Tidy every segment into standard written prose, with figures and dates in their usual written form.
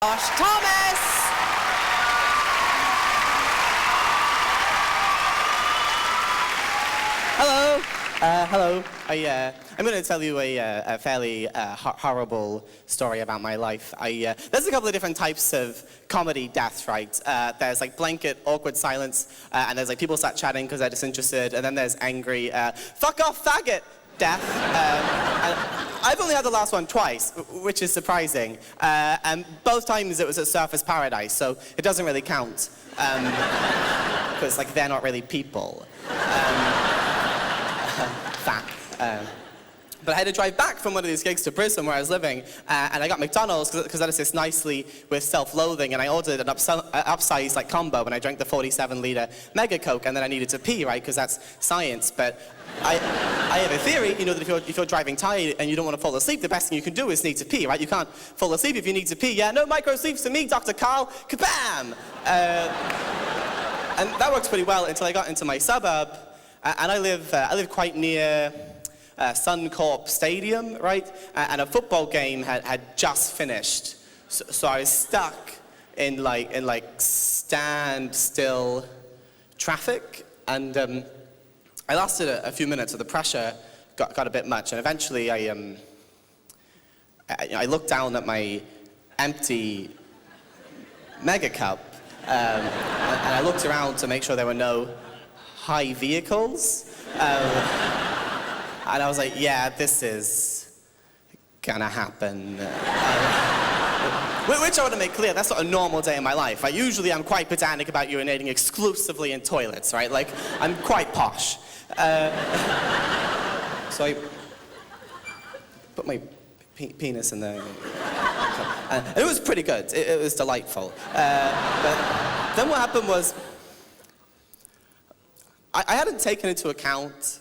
Josh Thomas. Hello. Hello. I'm going to tell you a fairly horrible story about my life. There's a couple of different types of comedy death, right? There's like blanket, awkward silence, and there's like people start chatting because they're disinterested, and then there's angry, fuck off, faggot death. I've only had the last one twice, which is surprising. And both times it was at Surfers Paradise, so it doesn't really count. Because like they're not really people. Fact. But I had to drive back from one of these gigs to Brisbane where I was living, and I got McDonald's because that assist nicely with self-loathing, and I ordered an upsized like combo, and I drank the 47-liter Mega Coke, and then I needed to pee, right? Because that's science. But I have a theory, you know, that if you're driving tired and you don't want to fall asleep, the best thing you can do is need to pee, right? You can't fall asleep if you need to pee. Yeah, no micro sleeps for me, Dr. Carl. Kabam! And that works pretty well until I got into my suburb, and I live quite near Suncorp Stadium, right? And a football game had just finished, so I was stuck in like standstill traffic, and I lasted a few minutes, so the pressure got a bit much, and eventually I looked down at my empty Mega Cup, and I looked around to make sure there were no high vehicles. And I was like, yeah, this is gonna happen. Which I want to make clear, that's not a normal day in my life. Usually I'm quite pedantic about urinating exclusively in toilets, right? Like, I'm quite posh. So I put my penis in there. And it was pretty good. It was delightful. But then what happened was, I hadn't taken into account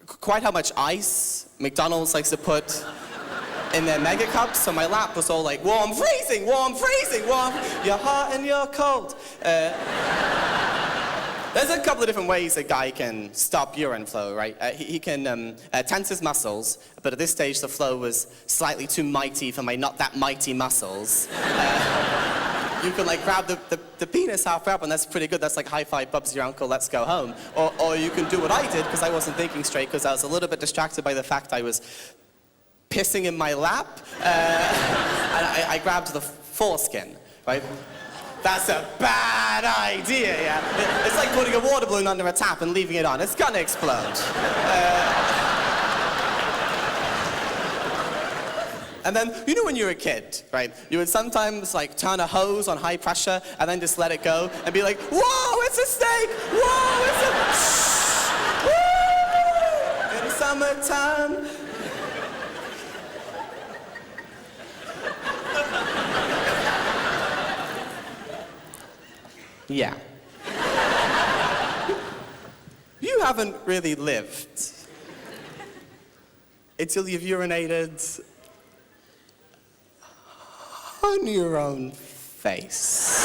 quite how much ice McDonald's likes to put in their Mega Cups, so my lap was all like, warm, freezing, warm, freezing, warm, you're hot and you're cold. There's a couple of different ways a guy can stop urine flow, right? He can tense his muscles, but at this stage the flow was slightly too mighty for my not that mighty muscles. You can like grab the penis halfway up, and that's pretty good. That's like high five, Bub's your uncle, let's go home. Or you can do what I did, because I wasn't thinking straight, because I was a little bit distracted by the fact I was pissing in my lap. And I grabbed the foreskin, right? That's a bad idea, yeah? It's like putting a water balloon under a tap and leaving it on. It's gonna explode. And then, you know when you're a kid, right? You would sometimes like turn a hose on high pressure and then just let it go and be like, whoa, it's a snake! Whoa, it's a... Woo! In summertime. Yeah. You haven't really lived until you've urinated on your own face.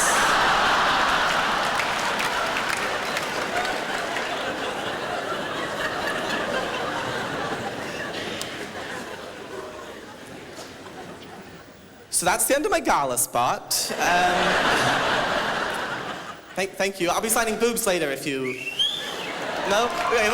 So that's the end of my Gala spot. Thank you. I'll be signing boobs later if you... No? Okay,